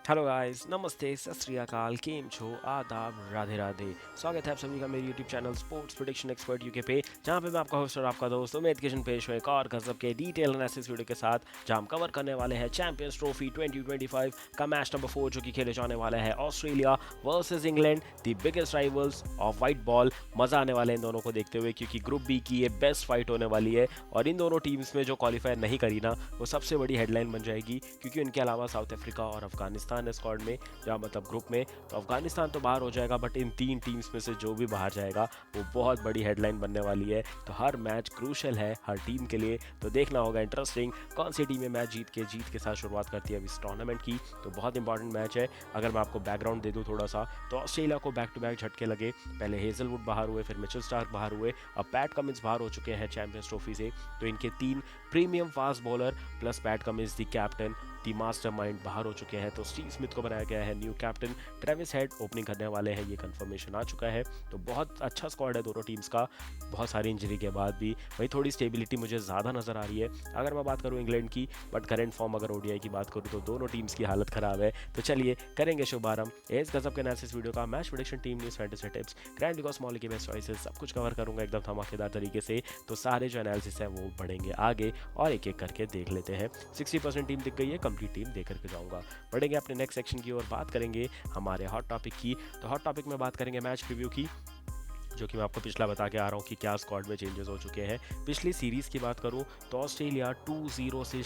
Hello guys, नमस्ते, सत श्री अकाल, केम छो, आदाब, राधे राधे। स्वागत है आप सभी का मेरे YouTube channel sports prediction expert UK पे, जहाँ पे मैं आपका होस्ट और आपका दोस्त उमेद किशन पेश हुए एक और गजब के डिटेल एनालिसिस वीडियो के साथ, जहाँ हम कवर करने वाले हैं चैंपियंस ट्रॉफी 2025 का मैच नंबर 4 जो कि खेले जाने वाला है Australia versus England, the biggest rivals of white ball. मजा आने वाला है इन दोनों को देखते हुए, क्योंकि ग्रुप बी की ये बेस्ट फाइट होने वाली है और इन दोनों टीम्स में जो क्वालिफाई नहीं करी ना, वो सबसे बड़ी हेडलाइन बन जाएगी, क्योंकि उनके अलावा साउथ अफ्रीका और अफगानिस्तान है स्क्वाड में, या मतलब ग्रुप में। तो अफगानिस्तान तो बाहर हो जाएगा, बट इन तीन टीम्स में से जो भी बाहर जाएगा वो बहुत बड़ी हेडलाइन बनने वाली है। तो हर मैच क्रूशल है हर टीम के लिए, तो देखना होगा इंटरेस्टिंग कौन सी टीमें मैच जीत के साथ शुरुआत करती है इस टूर्नामेंट की। तो बहुत इंपॉर्टेंट मैच है। अगर मैं आपको बैकग्राउंड दे दूँ थोड़ा सा, तो ऑस्ट्रेलिया को बैक टू बैक झटके लगे। पहले हेजलवुड बाहर हुए, फिर मिचेल स्टार्क बाहर हुए, अब पैट कमिंस बाहर हो चुके हैं चैंपियंस ट्रॉफी से। तो इनके तीन premium fast bowler plus PAT Cummins the captain the mastermind बाहर हो चुके हैं। तो स्टीव स्मिथ को बनाया गया है new captain, Travis head opening करने वाले हैं, ये कंफर्मेशन आ चुका है। तो बहुत अच्छा स्क्वाड है दोनों टीम्स का, बहुत सारी इंजरी के बाद भी वही थोड़ी स्टेबिलिटी मुझे ज़्यादा नज़र आ रही है अगर मैं बात करूँ इंग्लैंड की। बट करेंट फॉर्म अगर ओडीआई की बात करूँ तो दोनों टीम्स की हालत ख़राब है। तो चलिए करेंगे शुभारंभ इस गजब के एनालिसिस वीडियो का। Match prediction, team news, fantasy tips, grand league small के बेस्ट चॉइसेस, सब कुछ कवर करूंगा एकदम धमाकेदार तरीके से। तो सारे जो एनालिसिस है वो बढ़ेंगे आगे और एक एक करके देख लेते हैं। 60% टीम दिख गई है, कंप्लीट टीम देख करके जाऊंगा। बढ़ेंगे अपने नेक्स्ट सेक्शन की ओर, बात करेंगे हमारे हॉट टॉपिक की। तो हॉट टॉपिक में बात करेंगे मैच रिव्यू की, जो कि मैं आपको पिछला बता के आ रहा हूँ कि क्या स्क्वाड में चेंजेस हो चुके हैं। पिछली सीरीज़ की बात करूँ तो ऑस्ट्रेलिया 2-0 से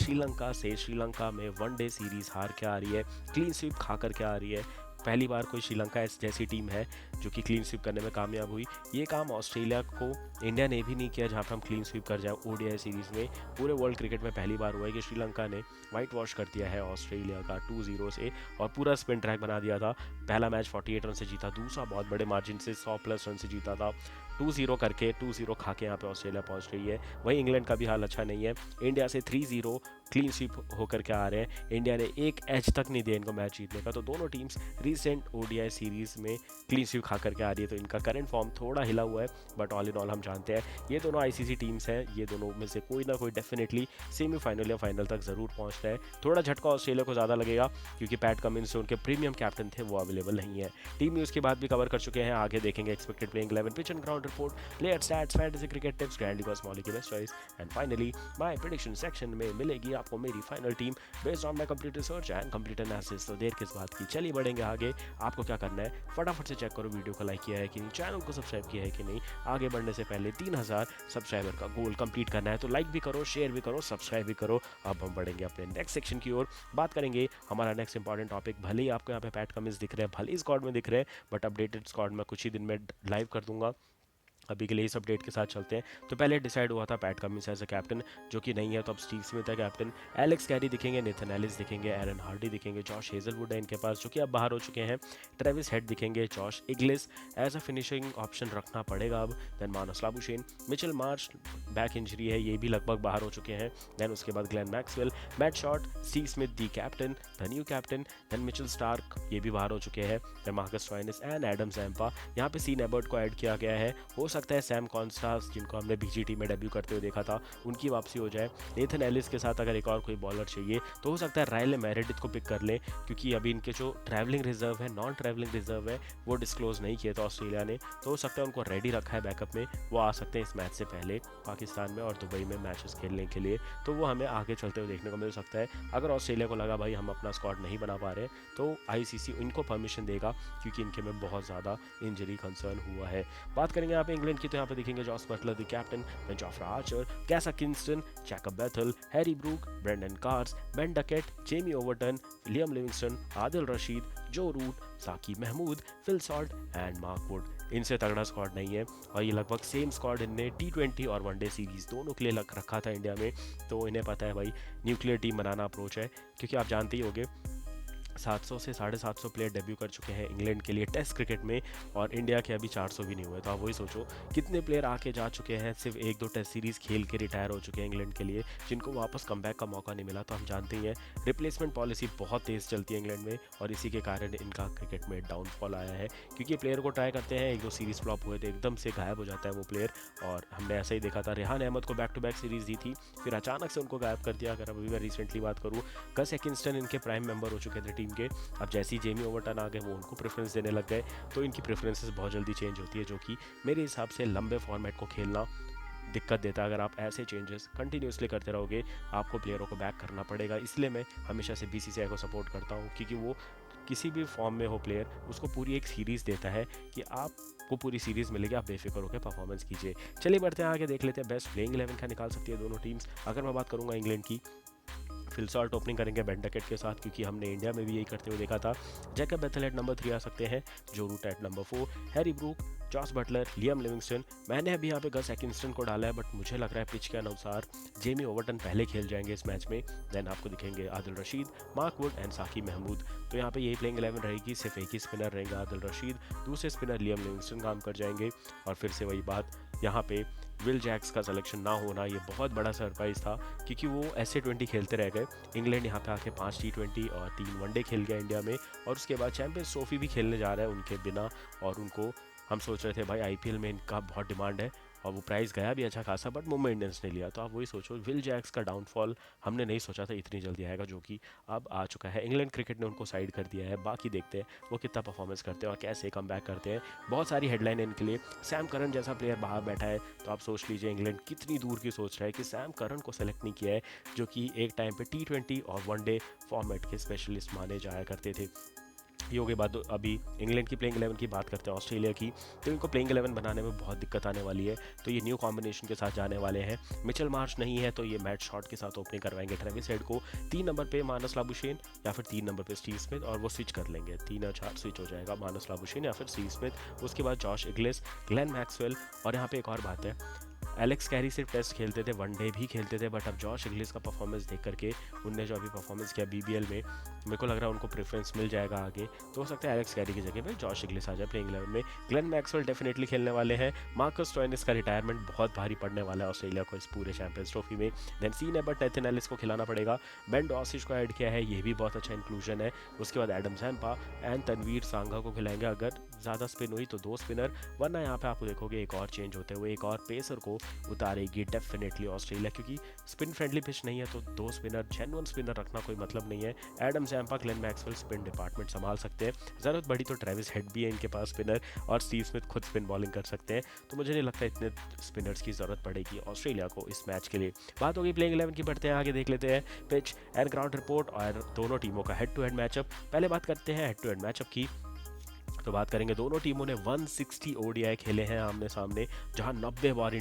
श्रीलंका में वनडे सीरीज़ हार के आ रही है, क्लीन स्वीप खा करके आ रही है। पहली बार कोई श्रीलंका जैसी टीम है जो कि क्लीन स्वीप करने में कामयाब हुई। ये काम ऑस्ट्रेलिया को इंडिया ने भी नहीं किया, जहाँ पर हम क्लीन स्वीप कर जाए ओडीआई सीरीज़ में। पूरे वर्ल्ड क्रिकेट में पहली बार हुआ है कि श्रीलंका ने वाइट वॉश कर दिया है ऑस्ट्रेलिया का 2-0 से, और पूरा स्पिन ट्रैक बना दिया था। पहला मैच 48 रन से जीता, दूसरा बहुत बड़े मार्जिन से 100+ रन से जीता था। 2-0 करके 2-0 खा के यहाँ पे ऑस्ट्रेलिया पहुँच रही है। वहीं इंग्लैंड का भी हाल अच्छा नहीं है, इंडिया से 3-0 क्लीन स्वीप होकर के आ रहे हैं। इंडिया ने एक एज तक नहीं दिया इनको मैच जीतने का। तो दोनों टीम्स रीसेंट ओडीआई सीरीज़ में क्लीन स्वीप खा करके आ रही है, तो इनका करंट फॉर्म थोड़ा हिला हुआ है। बट ऑल इन ऑल हम जानते हैं ये दोनों आईसीसी टीम्स हैं, ये दोनों में से कोई ना कोई डेफिनेटली सेमीफाइनल या फाइनल तक ज़रूर पहुँचता है। थोड़ा झटका ऑस्ट्रेलिया को ज़्यादा लगेगा, क्योंकि पैट कमिंस जो उनके प्रीमियम कैप्टन थे वो अवेलेबल नहीं है। टीम न्यूज़ की बात भी कवर कर चुके हैं, आगे देखेंगे expected playing 11, pitch and ground report, player stats, fantasy cricket tips, grand league small की best choice, and finally my prediction section में मिलेगी आपको मेरी final team based on my complete research and complete analysis. तो देर किस बात की, चलिए बढ़ेंगे आगे। आपको क्या करना है, फटाफट से चेक करो वीडियो को लाइक किया है कि नहीं, चैनल को सब्सक्राइब किया है कि नहीं। आगे बढ़ने से पहले 3000 सब्सक्राइबर का गोल कंप्लीट करना है, तो लाइक भी करो, शेयर भी करो, सब्सक्राइब भी करो। अब हम बढ़ेंगे अपने नेक्स्ट सेक्शन की ओर, बात करेंगे हमारा नेक्स्ट इंपॉर्टेंट टॉपिक। भले ही आपको यहाँ पे पैट कमिंस दिख रहे हैं, भले ही स्क्वाड में दिख रहे हैं, बट अपडेटेड स्क्वाड में कुछ ही दिन में लाइव कर दूंगा। अभी के लिए इस अपडेट के साथ चलते हैं। तो पहले डिसाइड हुआ था Pat Cummins as a captain, जो कि नहीं है, तो अब स्टीव स्मिथ है कैप्टन। एलेक्स कैरी दिखेंगे, नेथन एलिस दिखेंगे, एरन हार्डी दिखेंगे, जॉश हेजलवुड है इनके पास जो कि अब बाहर हो चुके हैं, ट्रेविस हेड दिखेंगे, Josh Inglis as a finishing option रखना पड़ेगा अब। Then Marnus Labuschagne, Mitchell Marsh back injury है, ये भी लगभग बाहर हो चुके हैं। देन उसके बाद Glenn Maxwell, Matt Short, Steve Smith the captain, the new captain. Then Mitchell Starc, ये भी बाहर हो चुके हैं। Then Marcus Stoinis and Adam Zampa, यहाँ पे सीन एबर्ट को ऐड किया गया है। हो सकता है सैम कॉन्स्टास, जिनको हमने बीजीटी में डेब्यू करते हुए देखा था, उनकी वापसी हो जाए। नेथन एलिस के साथ अगर एक और कोई बॉलर चाहिए तो हो सकता है रायल मेरेडिथ को पिक कर लें, क्योंकि अभी इनके जो ट्रैवलिंग रिजर्व है, नॉन ट्रैवलिंग रिजर्व है, वो डिस्क्लोज नहीं किए था ऑस्ट्रेलिया ने। तो हो सकता है उनको रेडी रखा है बैकअप में, वो आ सकते हैं इस मैच से पहले पाकिस्तान में और दुबई में मैचेस खेलने के लिए। तो वो हमें आगे चलते हुए देखने को मिल सकता है। अगर ऑस्ट्रेलिया को लगा भाई हम अपना स्क्वाड नहीं बना पा रहे, तो आईसीसी इनको परमिशन देगा, क्योंकि इनके में बहुत ज़्यादा इंजरी कंसर्न हुआ है। बात करेंगे यहाँ पे इंग्लैंड की, तो यहाँ पे दिखेंगे Jos Buttler the captain, Jofra Archer, Gus Atkinson, Jacob Bethell, Harry Brook, Brydon Carse, Ben Duckett, Jamie Overton, Liam Livingstone, Adil Rashid, Joe Root, Saqib Mahmood, Phil Salt and Mark Wood. इनसे तगड़ा स्क्वाड नहीं है, और ये लगभग सेम स्क्वाड इनने T20 और one day series दोनों के लिए रखा था इंडिया में। तो इन्हें पता है भाई न्यूक्लियर टीम बनाना अप्रोच है, क्योंकि आप जानते ही होंगे 700 से 750 प्लेयर डेब्यू कर चुके हैं इंग्लैंड के लिए टेस्ट क्रिकेट में, और इंडिया के अभी 400 भी नहीं हुए। तो आप वही सोचो कितने प्लेयर आके जा चुके हैं, सिर्फ 1-2 टेस्ट सीरीज़ खेल के रिटायर हो चुके हैं इंग्लैंड के लिए, जिनको वापस कमबैक का मौका नहीं मिला। तो हम जानते ही हैं रिप्लेसमेंट पॉलिसी बहुत तेज़ चलती है इंग्लैंड में, और इसी के कारण इनका क्रिकेट में डाउनफॉल आया है, क्योंकि प्लेयर को ट्राई करते हैं, 1-2 सीरीज़ फ्लॉप हुए थे, एकदम से गायब हो जाता है वो प्लेयर। और हमने ऐसा ही देखा था, रेहान अहमद को बैक टू बैक सीरीज़ दी थी, फिर अचानक से उनको गायब कर दिया। अगर अभी मैं रिसेंटली बात करूँ, गस एकिंस्टन इनके प्राइम मेंबर हो चुके थे टीम के। अब जैसे ही जेमी ओवरटन आ गए वो उनको प्रेफरेंस देने लग गए, तो इनकी प्रेफरेंसेस बहुत जल्दी चेंज होती है, जो कि मेरे हिसाब से लंबे फॉर्मेट को खेलना दिक्कत देता है। अगर आप ऐसे चेंजेस कंटिन्यूसली करते रहोगे आपको प्लेयरों को बैक करना पड़ेगा। इसलिए मैं हमेशा से बीसीसीआई को सपोर्ट करता हूँ, क्योंकि वो किसी भी फॉर्म में हो प्लेयर उसको पूरी एक सीरीज़ देता है कि आपको पूरी सीरीज़ मिलेगी, आप बेफिक्र होकर परफॉर्मेंस कीजिए। चलिए बढ़ते हैं आगे, देख लेते हैं बेस्ट प्लेइंग 11 क्या निकाल सकती है दोनों टीम्स। अगर मैं बात करूँगा इंग्लैंड की, फिल सॉल्ट ओपनिंग करेंगे बेन डकेट के साथ, क्योंकि हमने इंडिया में भी यही करते हुए देखा था। जैकब बेथेल एट नंबर 3 आ सकते हैं, Joe Root at number 4, Harry Brook, Jos Buttler, Liam Livingstone. मैंने अभी यहाँ पे गस एकिंस्टन को डाला है, बट मुझे लग रहा है पिच के अनुसार जेमी ओवरटन पहले खेल जाएंगे इस मैच में। देन आपको दिखेंगे Adil Rashid, Mark Wood and Saqib Mahmood. तो यहाँ पे यही प्लेइंग 11 रहेगी, सिर्फ एक ही स्पिनर रहेगा आदिल रशीद, दूसरे स्पिनर लियम लिविंगस्टन काम कर जाएंगे। और फिर से वही बात, यहाँ पे विल जैक्स का सिलेक्शन ना होना ये बहुत बड़ा सरप्राइज़ था, क्योंकि वो ऐसे 20 खेलते रह गए। इंग्लैंड यहाँ पे आके 5 T20 और 3 वनडे खेल गया इंडिया में, और उसके बाद चैंपियंस ट्रॉफी भी खेलने जा रहा है उनके बिना। और उनको हम सोच रहे थे भाई आईपीएल में इनका बहुत डिमांड है, और वो प्राइस गया भी अच्छा खासा, बट मुंबई इंडियंस ने लिया। तो आप वही सोचो, विल जैक्स का डाउनफॉल हमने नहीं सोचा था इतनी जल्दी आएगा, जो कि अब आ चुका है। इंग्लैंड क्रिकेट ने उनको साइड कर दिया है। बाकी देखते हैं वो कितना परफॉर्मेंस करते हैं और कैसे कम बैक करते हैं। बहुत सारी हेडलाइन है इनके लिए। सैम करन जैसा प्लेयर बाहर बैठा है, तो आप सोच लीजिए इंग्लैंड कितनी दूर की सोच रहा है कि सैम करन को सेलेक्ट नहीं किया है, जो कि एक टाइम पे T20 और वनडे फॉर्मेट के स्पेशलिस्ट माने जाया करते थे। ये हो गई बात। अभी इंग्लैंड की प्लेइंग 11 की बात करते हैं ऑस्ट्रेलिया की, तो इनको प्लेइंग 11 बनाने में बहुत दिक्कत आने वाली है। तो ये न्यू कॉम्बिनेशन के साथ जाने वाले हैं। मिचेल मार्श नहीं है, तो ये मैट शॉट के साथ ओपनिंग करवाएंगे ट्रेविस हेड को। 3 नंबर पे मानस लाबुशेन या फिर 3 नंबर पे स्टीव स्मिथ, और वो स्विच कर लेंगे, 3 और 4 स्विच हो जाएगा, मानस लाबुशेन या फिर स्टीव स्मिथ। उसके बाद जॉश इग्लेस, ग्लेन मैक्सवेल। और यहाँ पे एक और बात है, एलेक्स कैरी सिर्फ टेस्ट खेलते थे, वनडे भी खेलते थे, बट अब जॉश इंग्लिश का परफॉर्मेंस देख करके, उनने जो अभी परफॉर्मेंस किया बीबीएल में, मेरे को लग रहा है उनको प्रेफरेंस मिल जाएगा आगे। तो हो सकता है एलेक्स कैरी की जगह पे जॉश इंग्लिश आ जाए प्लेइंग 11 में। ग्लेन मैक्सवेल डेफिनेटली खेलने वाले हैं। मार्कस स्टोइनिस का रिटायरमेंट बहुत भारी पड़ने वाला है ऑस्ट्रेलिया को इस पूरे चैंपियंस ट्रॉफी में। देन सीन एबर्ट, टेथिन एलिस को खिलाना पड़ेगा। बेन डॉसिच को ऐड किया है, ये भी बहुत अच्छा इंक्लूजन है। उसके बाद एडम जैम्पा एंड तनवीर सांगा को खिलाएंगे, अगर ज़्यादा स्पिन हुई तो 2 स्पिनर, वरना यहाँ पे आपको देखोगे एक और चेंज होते हुए, एक और पेसर को उतारेगी डेफिनेटली ऑस्ट्रेलिया, क्योंकि स्पिन फ्रेंडली पिच नहीं है, तो 2 स्पिनर, जेन्युइन स्पिनर रखना कोई मतलब नहीं है। Adam Zampa, Glenn Maxwell spin department संभाल सकते हैं। ज़रूरत बड़ी तो ट्रेविस हेड भी है इनके पास स्पिनर, और स्टीव स्मिथ खुद स्पिन बॉलिंग कर सकते हैं। तो मुझे नहीं लगता इतने स्पिनर्स की ज़रूरत पड़ेगी ऑस्ट्रेलिया को इस मैच के लिए। बात होगी प्लेइंग 11 की, बढ़ते हैं आगे, देख लेते हैं पिच एंड ग्राउंड रिपोर्ट और दोनों टीमों का हेड टू हेड मैचअप। पहले बात करते हैं हेड टू हेड मैचअप की। तो बात करेंगे, दोनों टीमों ने 160 ओडीआई खेले हैं आमने सामने, जहां 90 बार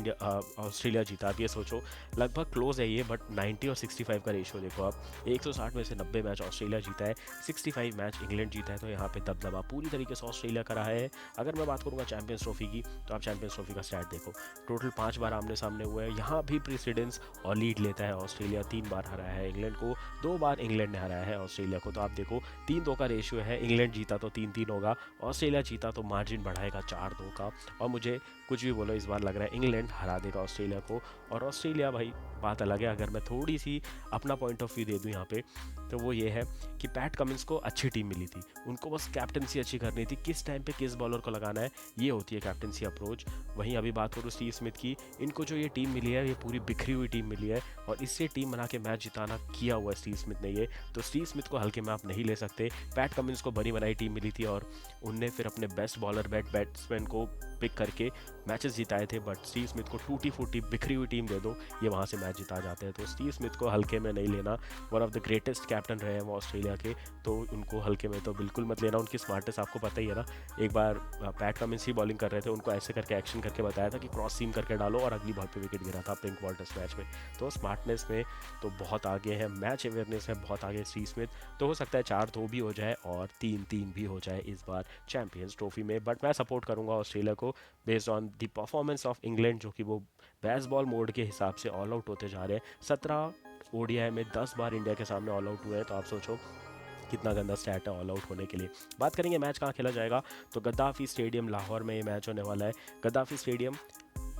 ऑस्ट्रेलिया जीता। अब ये सोचो, लगभग क्लोज है ये, बट 90 और 65 का रेशियो देखो आप, 160 में से 90 मैच ऑस्ट्रेलिया जीता है, 65 मैच इंग्लैंड जीता है। तो यहाँ पे दबदबा पूरी तरीके से ऑस्ट्रेलिया का रहा है। अगर मैं बात करूँगा चैंपियंस ट्रॉफी की, तो आप चैंपियंस ट्रॉफी का स्टैट देखो, टोटल 5 बार आमने सामने हुआ है। यहाँ भी प्रेसिडेंस और लीड लेता है ऑस्ट्रेलिया, 3 बार हराया है इंग्लैंड को, 2 बार इंग्लैंड ने हराया है ऑस्ट्रेलिया को। तो आप देखो 3-2 का रेशियो है, इंग्लैंड जीता तो 3-3 होगा, ऑस्ट्रेलिया जीता तो मार्जिन बढ़ाएगा 4-2 का। और मुझे कुछ भी बोलो, इस बार लग रहा है इंग्लैंड हरा देगा ऑस्ट्रेलिया को। और ऑस्ट्रेलिया भाई, बात अलग है, अगर मैं थोड़ी सी अपना पॉइंट ऑफ व्यू दे दूं यहाँ पे, तो वो ये है कि पैट कमिंस को अच्छी टीम मिली थी, उनको बस कैप्टनसी अच्छी करनी थी, किस टाइम पे किस बॉलर को लगाना है, ये होती है कैप्टनसी अप्रोच। वहीं अभी बात करूँ स्टीव स्मिथ की, इनको जो ये टीम मिली है, ये पूरी बिखरी हुई टीम मिली है, और इससे टीम बना के मैच जिताना किया हुआ है स्टीव स्मिथ ने ये। तो स्टीव स्मिथ को हल्के में आप नहीं ले सकते। पैट कमिंस को बनी बनाई टीम मिली थी, और उनने फिर अपने बेस्ट बॉलर बैट्समैन को पिक करके मैचेस जिताए थे। बट स्टीव स्मिथ को टूटी फूटी बिखरी हुई टीम दे दो, ये वहाँ से मैच जिता जाते हैं। तो स्टीव स्मिथ को हल्के में नहीं लेना। One of the greatest captain रहे हैं वो ऑस्ट्रेलिया के, तो उनको हल्के में तो बिल्कुल मत लेना। उनकी स्मार्टनेस आपको पता ही है ना, एक बार पैट कमिंस ही बॉलिंग कर रहे थे, उनको ऐसे करके एक्शन करके बताया था कि क्रॉस सीम करके डालो, और अगली बॉल पे विकेट गिरा था पिंक बॉल टेस्ट मैच में। तो स्मार्टनेस में तो बहुत आगे है, मैच अवेयरनेस में बहुत आगे स्टीव स्मिथ। तो हो सकता है 4-2 भी हो जाए और 3-3 भी हो जाए इस बार चैंपियंस ट्रॉफी में। बट मैं सपोर्ट करूंगा ऑस्ट्रेलिया को based on the performance of England, जो कि वो बेसबॉल मोड के हिसाब से ऑल आउट होते जा रहे हैं। 17 ओडीआई में 10 बार इंडिया के सामने ऑल आउट हुए हैं, तो आप सोचो कितना गंदा स्टैट है ऑल आउट होने के लिए। बात करेंगे मैच कहाँ खेला जाएगा, तो गद्दाफी स्टेडियम लाहौर में ये मैच होने वाला है। गद्दाफी स्टेडियम,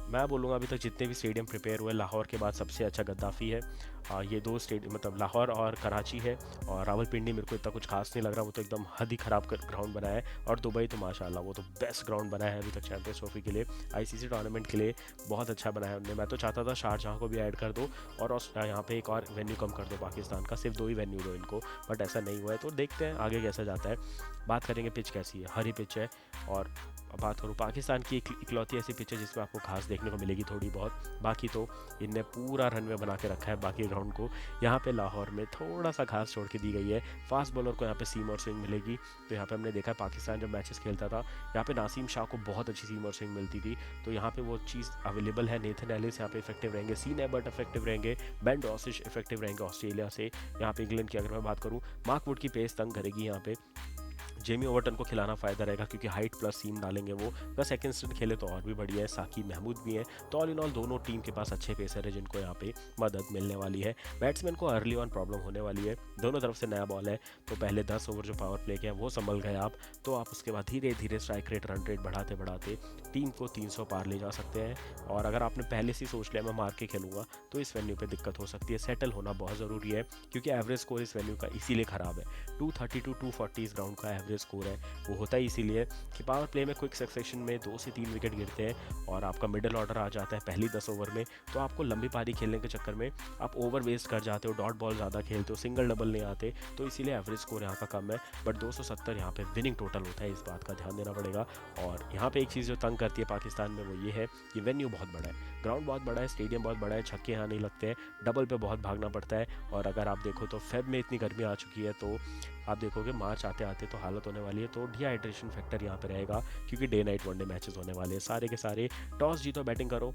मैं बोलूँगा अभी तक जितने भी स्टेडियम प्रिपेयर हुए, लाहौर के बाद सबसे अच्छा गद्दाफी है। ये दो स्टेडियम मतलब लाहौर और कराची है, और रावलपिंडी मेरे को इतना कुछ खास नहीं लग रहा, वो तो एकदम हद ही ख़राब ग्राउंड बनाया है। और दुबई तो माशाल्लाह वो तो बेस्ट ग्राउंड बनाया है अभी तक चैंपियंस ट्रॉफी के लिए, आईसीसी टूर्नामेंट के लिए बहुत अच्छा बनाया है उन्होंने। मैं तो चाहता था शारजहाँ को भी ऐड कर दो और यहाँ पे एक और वेन्यू कम कर दो पाकिस्तान का, सिर्फ 2 ही वेन्यू दो इनको, बट ऐसा नहीं हुआ है। तो देखते हैं आगे कैसा जाता है। बात करेंगे पिच कैसी है, हरी पिच है। और अब बात करूँ पाकिस्तान की इकलौती ऐसी पिच है जिसमें आपको घास देखने को मिलेगी थोड़ी बहुत, बाकी तो इनने पूरा रनवे बना के रखा है बाकी ग्राउंड को। यहाँ पे लाहौर में थोड़ा सा घास छोड़ के दी गई है, फास्ट बॉलर को यहाँ पे सीम और स्विंग मिलेगी। तो यहाँ पे हमने देखा पाकिस्तान जब मैचेस खेलता था यहाँ पे नासीम शाह को बहुत अच्छी सीम और स्विंग मिलती थी, तो यहाँ पे वो चीज़ अवेलेबल है। नेथन एलिस यहाँ पे इफेक्टिव रहेंगे, सीन एबर्ट इफेक्टिव रहेंगे, बेन डॉसिश इफेक्टिव रहेंगे ऑस्ट्रेलिया से। यहाँ पे इंग्लैंड की अगर मैं बात करूँ, मार्क वुड की पेस तंग करेगी यहाँ पे, जेमी ओवर्टन को खिलाना फ़ायदा रहेगा क्योंकि हाइट प्लस सीम डालेंगे वो, बस सेकंड स्टन खेले तो और भी बढ़िया है। साकिब महमूद भी हैं, तो ऑल इन ऑल दोनों टीम के पास अच्छे पेसर है जिनको यहाँ पे मदद मिलने वाली है। बैट्समैन को अर्ली ऑन प्रॉब्लम होने वाली है, दोनों तरफ से नया बॉल है, तो पहले 10 ओवर जो पावर प्ले के हैं वो संभल गए आप, तो आप उसके बाद धीरे धीरे स्ट्राइक रेट रन रेट बढ़ाते बढ़ाते टीम को 300 पार ले जा सकते हैं। और अगर आपने पहले से सोच लिया मैं मार के खेलूंगा तो इस वेन्यू पे दिक्कत हो सकती है। सेटल होना बहुत ज़रूरी है क्योंकि एवरेज स्कोर इस वेन्यू का इसीलिए ख़राब है। 230 टू 240 इस ग्राउंड का एवरेज स्कोर है, वो होता है इसीलिए कि पावर प्ले में क्विक सक्सेशन में 2 से 3 विकेट गिरते हैं और आपका मिडिल ऑर्डर आ जाता है पहली 10 ओवर में, तो आपको लंबी पारी खेलने के चक्कर में आप ओवर वेस्ट कर जाते हो, डॉट बॉल ज़्यादा खेलते हो, सिंगल डबल नहीं आते, तो इसीलिए एवरेज स्कोर यहाँ का कम है। बट 270 यहाँ पे विनिंग टोटल होता है, इस बात का ध्यान देना पड़ेगा। और यहाँ पे एक चीज़ जो तंग करती है पाकिस्तान में वो ये है कि वेन्यू बहुत बड़ा है, ग्राउंड बहुत बड़ा है, स्टेडियम बहुत बड़ा है, छक्के यहाँ नहीं लगते हैं, डबल पे बहुत भागना पड़ता है। और अगर आप देखो तो फेब में इतनी गर्मी आ चुकी है, तो आप देखोगे मार्च आते आते तो हालत होने वाली है। तो डिहाइड्रेशन फैक्टर यहाँ पे रहेगा क्योंकि डे नाइट वनडे मैचेस होने वाले हैं सारे के सारे। टॉस जीतो बैटिंग करो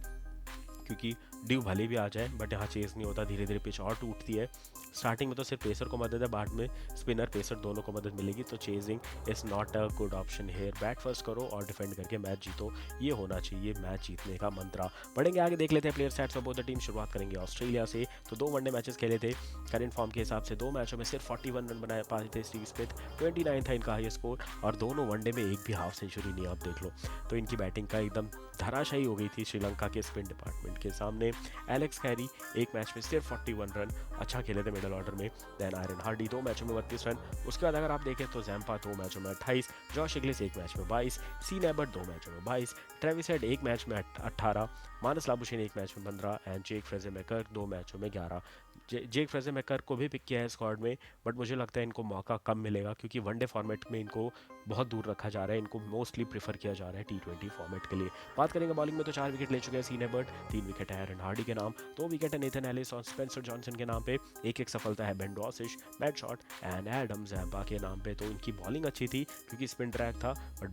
क्योंकि ड्यू भले भी आ जाए बट यहाँ चेस नहीं होता, धीरे धीरे पिच और टूटती है। स्टार्टिंग में तो सिर्फ पेसर को मदद है, बाद में स्पिनर पेसर दोनों को मदद मिलेगी, तो chasing is not a good option here. Bat first करो और डिफेंड करके मैच जीतो, ये होना चाहिए मैच जीतने का मंत्रा। बढ़ेंगे आगे, देख लेते हैं player stats of both the team. शुरुआत करेंगे ऑस्ट्रेलिया से, तो 2 वनडे मैचेस खेले थे, करंट फॉर्म के हिसाब से 2 मैचों में सिर्फ 41 रन बना पाए थे स्टीव स्मिथ, 29 था इनका हाई स्कोर, और दोनों वनडे में एक भी हाफ सेंचुरी नहीं, आप देख लो। तो इनकी बैटिंग का एकदम धराशायी हो गई थी श्रीलंका के स्पिन डिपार्टमेंट के सामने। एलेक्स कैरी एक मैच में सिर्फ 41 रन, अच्छा खेले थे मिडल ऑर्डर में। देन आयरन हार्डी 2 मैचों में 32 रन। उसके बाद अगर आप देखें तो जैम्पा 2 मैचों में 28, जॉश इंग्लिश 1 मैच में 22, सीन एबर्ट 2 मैचों में 22, ट्रेविस हेड 1 मैच में 18, मानस लाबुशेन 1 मैच में 15 एंड जेक फ्रेज़ेमेकर 2 मैचों में 11। जेक फ्रेज़ेमेकर को भी पिक किया है स्क्वाड में, बट मुझे लगता है इनको मौका कम मिलेगा क्योंकि वनडे फॉर्मेट में इनको बहुत दूर रखा जा रहा है, इनको मोस्टली प्रीफर किया जा रहा है T20 फॉर्मेट के लिए। बात करेंगे बॉलिंग में तो 4 विकेट ले चुके हैं सीन एबर्ट, 3 विकेट है एरन हार्डी के नाम, 2 विकेट है नेथन एलिस और स्पेंसर जॉनसन के नाम पे, एक सफलता है Ben Dwarshuis, Matt Short and Adam Zampa के नाम पे। तो इनकी बॉलिंग अच्छी थी क्योंकि स्पिन ट्रैक था, बट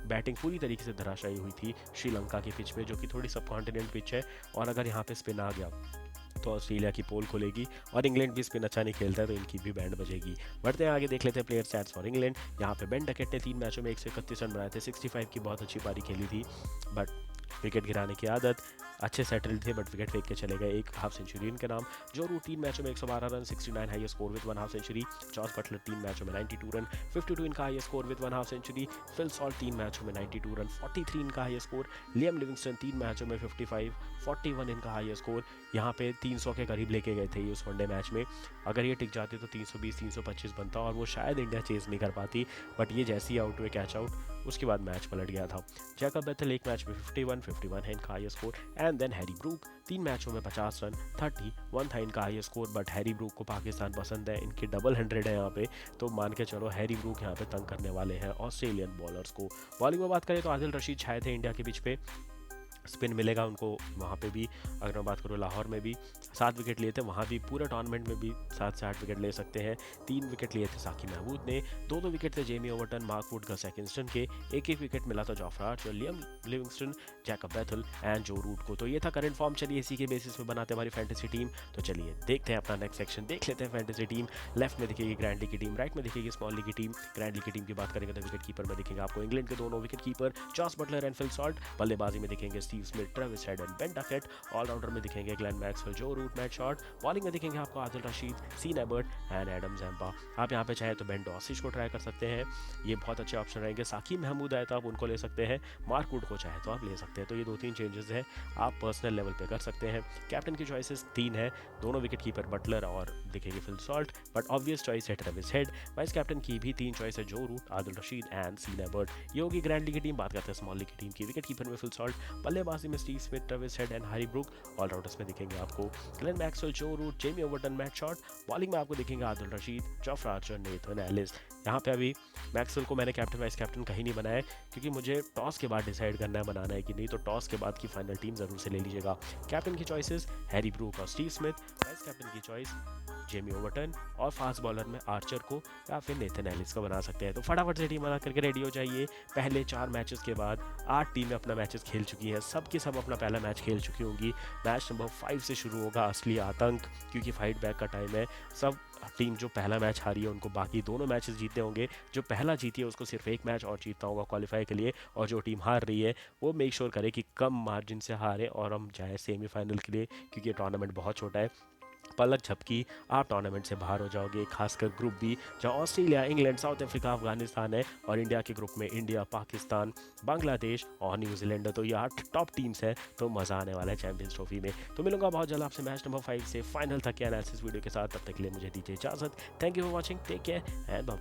बैटिंग पूरी तरीके से धराशायी हुई थी श्रीलंका की पिच पे, जो कि थोड़ी सब कॉन्टिनेंट पिच है। और अगर यहाँ पे स्पिन आ गया तो ऑस्ट्रेलिया की पोल खुलेगी, और इंग्लैंड भी स्पिन अच्छा नहीं खेलता है तो इनकी भी बैंड बजेगी। बढ़ते हैं आगे, देख लेते हैं प्लेयर स्टैट्स फॉर इंग्लैंड। यहाँ पे बेन डकेट ने 3 मैचों में 131 रन बनाए थे, 65 की बहुत अच्छी पारी खेली थी, बट विकेट गिराने की आदत, अच्छे सेटल्ड थे बट विकेट फेंक के चले गए, 1 हाफ सेंचुरी इनके नाम। जो रूट 3 मैचों में 112 run, 69 high score with 1 half century. Jos Buttler 3 मैचों में 92 रन, 52 इनका high score with 1 half century. Phil Salt 3 मैचों में 92 रन, 43 इनका हाई स्कोर। लियम लिविंगस्टन 3 मैचों में 55, 41 इनका हाई स्कोर। यहाँ पे 300 के करीब लेके गए थे ये उस वनडे मैच में, अगर ये टिक जाते तो 320 325 बनता और वो शायद इंडिया चेज नहीं कर पाती, बट ये जैसे ही आउट हुए कैच आउट, उसके बाद मैच पलट गया था। जैकब बेथल 1 मैच में 51 है इनका high score. And then Harry Brook 3 मैचों में 50 रन, 31 था इनका high score, but Harry Brook को पाकिस्तान पसंद है, इनके डबल 100 है यहाँ पे, तो मान के चलो हैरी ब्रूक यहाँ पे तंग करने वाले हैं ऑस्ट्रेलियन बॉलर्स को। बॉलिंग में बात करें तो आदिल रशीद छाए थे इंडिया के पिच पे, स्पिन मिलेगा उनको वहाँ पे भी। अगर मैं बात करूँ लाहौर में भी 7 विकेट लिए थे, वहाँ भी पूरे टूर्नामेंट में भी 7 से 8 विकेट ले सकते हैं। 3 विकेट लिए थे साकिब महमूद ने, 2 विकेट थे जेमी ओवर्टन, मार्क वुड का सेकंड के, 1 विकेट मिला था Jofra Archer, Liam Livingstone, Jacob Bethell and Joe Root को। तो ये था करंट फॉर्म। चलिए इसी के बेसिस पे बनाते हैं हमारी फैंटेसी टीम। तो चलिए देखते हैं अपना नेक्स्ट सेक्शन, देख लेते हैं फैंटेसी टीम। लेफ्ट में दिखेगी ग्रैंड लीग की टीम, राइट में दिखेगी स्मॉल लीग की टीम। ग्रैंड लीग की टीम की बात करेंगे तो विकेट कीपर में दिखेंगे आपको इंग्लैंड के दोनों wicket keeper Jos Buttler and Phil Salt. बल्लेबाजी में दिखेंगे Steve Steve Smith, Travis Head and Ben Duckett. All rounder में दिखेंगे Glenn Maxwell, Joe Root, Matt Short. Bowling में दिखेंगे आपको Adil Rashid, Sean Abbott and Adam Zampa. आप यहाँ पे चाहे तो बेन डॉसिच को ट्राई कर सकते हैं, ये बहुत अच्छे ऑप्शन रहेंगे। साकिब महमूद आए तो आप उनको ले सकते हैं, मार्क वुड को चाहे तो आप ले सकते हैं। तो ये 2-3 चेंजेस हैं, आप पर्सनल लेवल पे कर सकते हैं। कैप्टन की चॉइसेस 3 है, दोनों विकेट कीपर बटलर और दिखेंगे Phil Salt, but obvious choice है ट्रेविस हेड। वाइस कैप्टन की भी 3 चॉइस है, Joe Root, Adil Rashid and Sean Abbott. ये होगी ग्रैंड लीग की टीम। बात करते हैं स्मॉल लीग की टीम की। विकेट कीपर में फिल सॉल्ट, बल्लेबाजी में Steve Smith, Travis Head and Harry Brook. All rounders में दिखेंगे आपको Glenn Maxwell, Joe Root, Jamie Overton, Matt Short. Bowling में आपको दिखेंगे Adil Rashid, Jofra Archer, Nathan Ellis. यहाँ पे अभी मैक्सवेल को मैंने कैप्टन वाइस कैप्टन कहीं नहीं बनाया है, क्योंकि मुझे टॉस के बाद डिसाइड करना है बनाना है कि नहीं, तो टॉस के बाद की फाइनल टीम जरूर से ले लीजिएगा। कैप्टन की चॉइसेस हैरी ब्रूक और स्टीव स्मिथ, वाइस कैप्टन की चॉइस जेमी ओवरटन, और फास्ट बॉलर में आर्चर को या फिर नेथन एलिस को बना सकते हैं। तो फटाफट से टीम बना करके रेडी हो जाइए। पहले 4 मैचेस के बाद 8 टीमें अपना मैचेस खेल चुकी हैं, सब की सब अपना पहला मैच खेल चुकी होंगी। मैच नंबर 5 से शुरू होगा असली आतंक, क्योंकि फाइट बैक का टाइम है। सब टीम जो पहला मैच हारी है उनको बाकी दोनों मैचेस जीतने होंगे। जो पहला जीती है उसको सिर्फ 1 मैच और जीतना होगा क्वालिफाई के लिए, और जो टीम हार रही है वो मेक श्योर करे कि कम मार्जिन से हारे और हम जाए सेमीफाइनल के लिए, क्योंकि ये टूर्नामेंट बहुत छोटा है। पलक झपकी आप टूर्नामेंट से बाहर हो जाओगे। खासकर ग्रुप बी, जहां Australia, England, south Africa, Afghanistan है, और इंडिया के ग्रुप में इंडिया, पाकिस्तान, बांग्लादेश और न्यूजीलैंड है। तो ये 8 टॉप टीम्स हैं, तो मज़ा आने वाला है चैंपियंस ट्रॉफी में। तो मिलूंगा बहुत जल्द आपसे मैच नंबर 5 से फाइनल तक के एनालिसिस वीडियो के साथ। तब तक के लिए मुझे दीजिए इजाज़त। Thank you for watching, take care and bye.